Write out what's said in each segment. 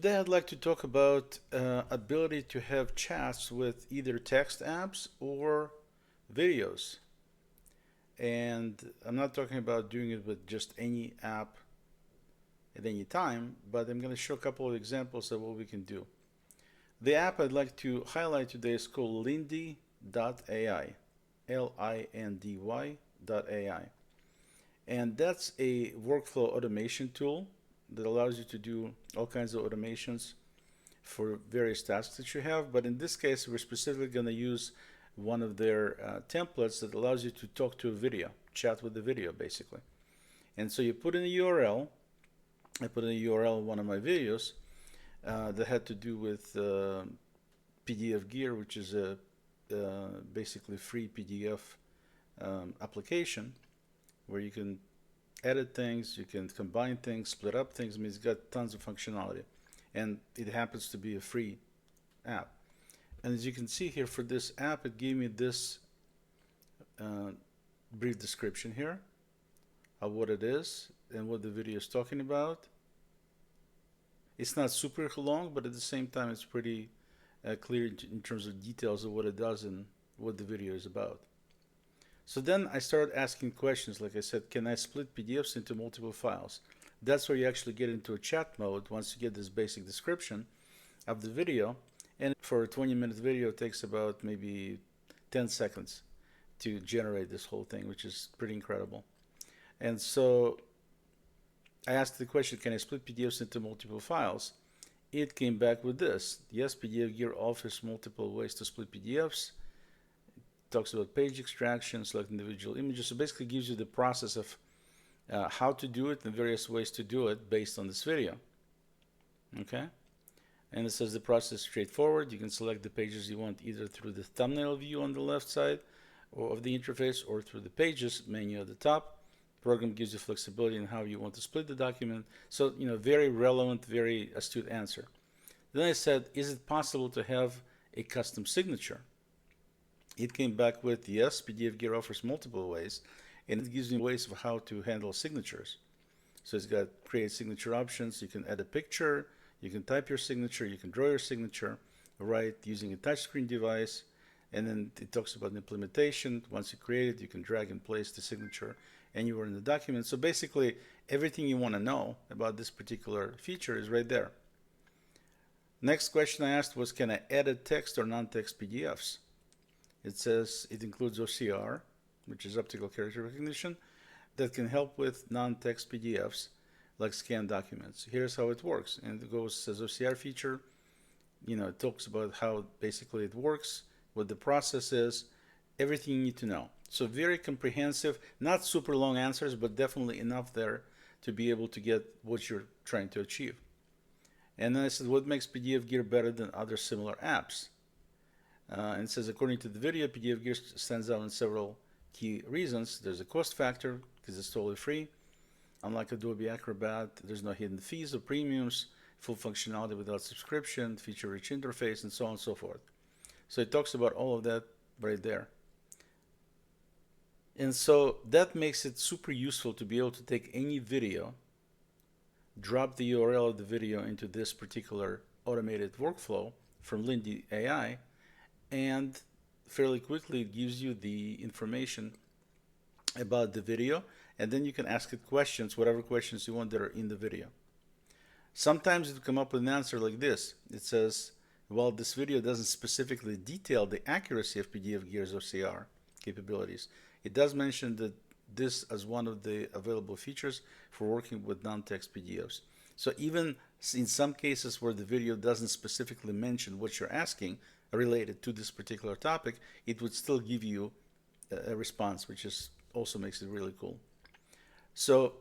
today I'd like to talk about ability to have chats with either text apps or videos. And I'm not talking about doing it with just any app at any time, but I'm going to show a couple of examples of what we can do. The app I'd like to highlight today is called Lindy.ai, Lindy.ai. And that's a workflow automation tool that allows you to do all kinds of automations for various tasks that you have. But in this case, we're specifically going to use one of their templates that allows you to talk to a video, chat with the video basically. And so you put in a URL. I put in a URL in one of my videos that had to do with PDFGear, which is a basically free PDF application where you can edit things, you can combine things, split up things. I mean, it's got tons of functionality, and it happens to be a free app. And as you can see here, for this app, it gave me this brief description here of what it is and what the video is talking about. It's not super long, but at the same time, it's pretty clear in terms of details of what it does and what the video is about. So then I started asking questions. Like I said, can I split PDFs into multiple files? That's where you actually get into a chat mode once you get this basic description of the video. And for a 20-minute video, it takes about maybe 10 seconds to generate this whole thing, which is pretty incredible. And so I asked the question, can I split PDFs into multiple files? It came back with this. Yes, PDFGear offers multiple ways to split PDFs. It talks about page extraction, select individual images. So basically gives you the process of how to do it and various ways to do it based on this video. Okay? And it says the process is straightforward. You can select the pages you want either through the thumbnail view on the left side of the interface or through the pages menu at the top. The program gives you flexibility in how you want to split the document. So, very relevant, very astute answer. Then I said, is it possible to have a custom signature? It came back with, yes, PDFGear offers multiple ways, and it gives you ways of how to handle signatures. So it's got create signature options. You can add a picture. You can type your signature, you can draw your signature, right, using a touchscreen device, and then it talks about implementation. Once you create it, you can drag and place the signature anywhere in the document. So basically, everything you want to know about this particular feature is right there. Next question I asked was, can I edit text or non-text PDFs? It says it includes OCR, which is optical character recognition, that can help with non-text PDFs like scanned documents. Here's how it works. And it says OCR feature, it talks about how basically it works, what the process is, everything you need to know. So very comprehensive, not super long answers, but definitely enough there to be able to get what you're trying to achieve. And then I said, what makes PDFGear better than other similar apps? And it says, according to the video, PDFGear stands out in several key reasons. There's a cost factor, because it's totally free. Unlike Adobe Acrobat, there's no hidden fees or premiums, full functionality without subscription, feature-rich interface, and so on and so forth. So it talks about all of that right there. And so that makes it super useful to be able to take any video, drop the URL of the video into this particular automated workflow from Lindy.ai, and fairly quickly it gives you the information about the video, and then you can ask it questions, whatever questions you want that are in the video. Sometimes it will come up with an answer like this. It says, well, this video doesn't specifically detail the accuracy of PDFGear's OCR capabilities. It does mention that this as one of the available features for working with non-text PDFs. So even in some cases where the video doesn't specifically mention what you're asking related to this particular topic, it would still give you a response, which also makes it really cool. So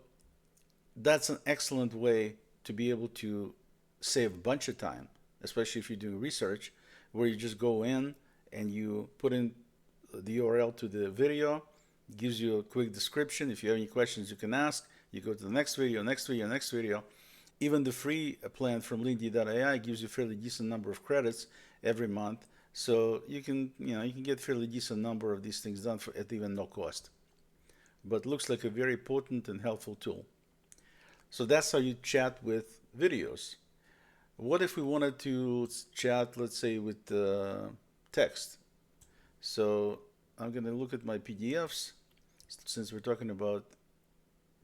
that's an excellent way to be able to save a bunch of time, especially if you're doing research, where you just go in and you put in the URL to the video, it gives you a quick description. If you have any questions, you can ask. You go to the next video, next video, next video. Even the free plan from Lindy.ai gives you a fairly decent number of credits every month. So you can get a fairly decent number of these things done at even no cost. But looks like a very potent and helpful tool. So that's how you chat with videos. What if we wanted to chat, let's say, with text? So I'm going to look at my PDFs since we're talking about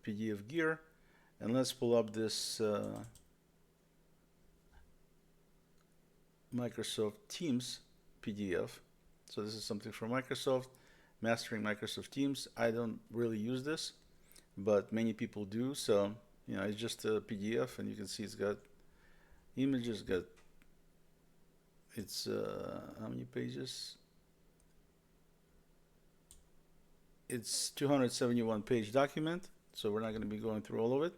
PDFGear, and let's pull up this Microsoft Teams PDF. So this is something from Microsoft, mastering Microsoft Teams. I don't really use this, but many people do. So, it's just a PDF, and you can see it's got images, it's how many pages? It's 271 page document, so we're not going to be going through all of it.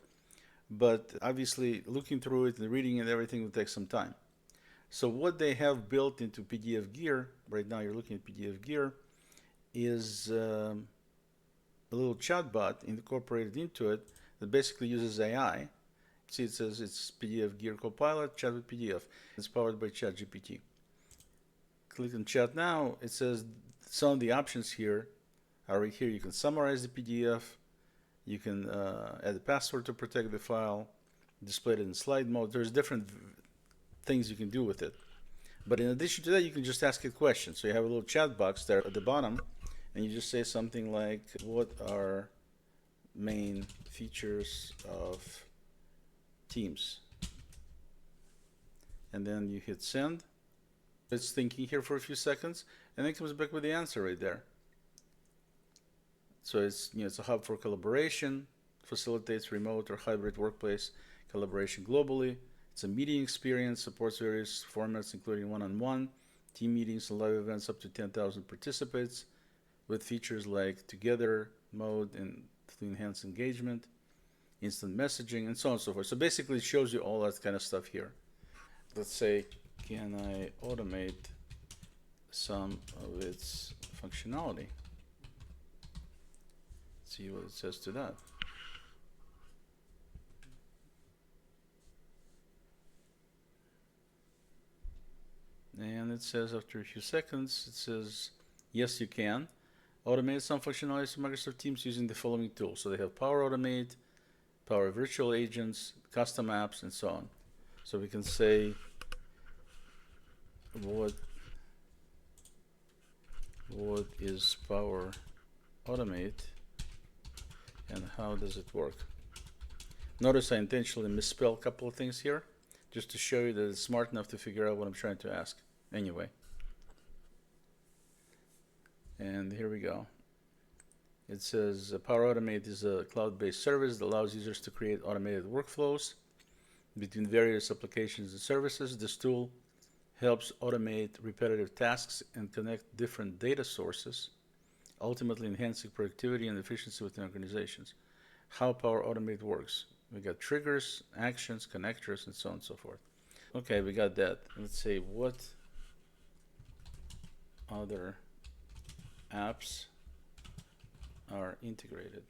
But obviously, looking through it and reading it, everything will take some time. So what they have built into PDFGear, right now you're looking at PDFGear, is a little chatbot incorporated into it that basically uses AI. See, it says it's PDFGear Copilot, chat with PDF. It's powered by ChatGPT. Click on chat now. It says some of the options here are right here. You can summarize the PDF. You can add a password to protect the file, display it in slide mode. There's different things you can do with it. But in addition to that, you can just ask it questions. So you have a little chat box there at the bottom, and you just say something like, what are main features of Teams? And then you hit send. It's thinking here for a few seconds, and then it comes back with the answer right there. So it's a hub for collaboration, facilitates remote or hybrid workplace collaboration globally. It's a meeting experience, supports various formats including one-on-one, team meetings, and live events up to 10,000 participants, with features like together mode and to enhance engagement, instant messaging, and so on and so forth. So basically it shows you all that kind of stuff here. Let's say, can I automate some of its functionality? See what it says to that. And it says after a few seconds, it says, yes, you can automate some functionalities from Microsoft Teams using the following tools. So they have Power Automate, Power Virtual Agents, custom apps, and so on. So we can say, what is Power Automate and how does it work? Notice I intentionally misspell a couple of things here just to show you that it's smart enough to figure out what I'm trying to ask. Anyway, and here we go. It says Power Automate is a cloud-based service that allows users to create automated workflows between various applications and services. This tool helps automate repetitive tasks and connect different data sources, ultimately enhancing productivity and efficiency within organizations. How Power Automate works. We got triggers, actions, connectors, and so on and so forth. Okay, we got that. Let's say what other apps are integrated.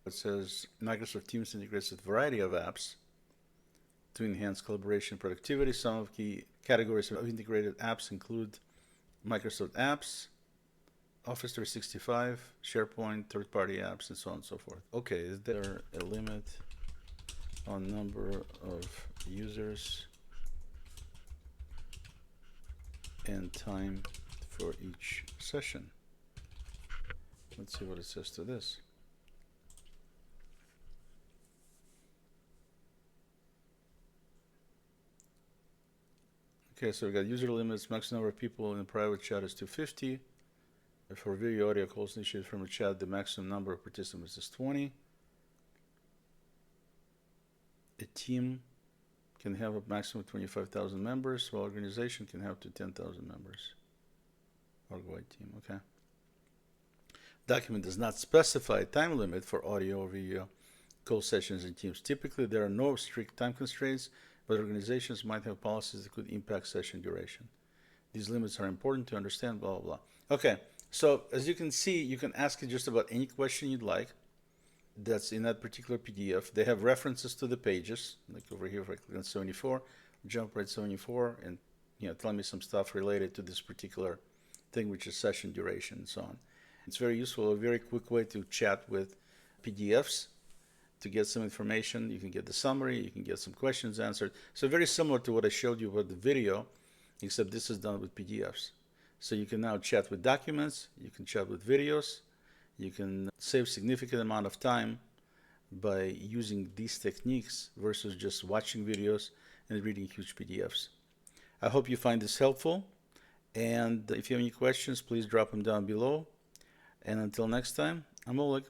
It says Microsoft Teams integrates with a variety of apps to enhance collaboration and productivity. Some of key categories of integrated apps include Microsoft Apps, Office 365, SharePoint, third-party apps, and so on and so forth. Okay, is there a limit on number of users and time for each session? Let's see what it says to this. Okay, so we got user limits, max number of people in a private chat is 250. For video audio calls initiated from a chat, the maximum number of participants is 20. A team can have a maximum of 25,000 members, while organization can have to 10,000 members. Org-wide team, okay. Document does not specify a time limit for audio or video call sessions in Teams. Typically, there are no strict time constraints, but organizations might have policies that could impact session duration. These limits are important to understand, blah, blah, blah. Okay, so as you can see, you can ask it just about any question you'd like. That's in that particular PDF. They have references to the pages, like over here, if I click on 74, jump right 74, and tell me some stuff related to this particular thing, which is session duration and so on. It's very useful, a very quick way to chat with PDFs to get some information. You can get the summary, you can get some questions answered. So very similar to what I showed you with the video, except this is done with PDFs. So you can now chat with documents, you can chat with videos, you can save significant amount of time by using these techniques versus just watching videos and reading huge PDFs. I hope you find this helpful, and if you have any questions, please drop them down below. And until next time, I'm Oleg.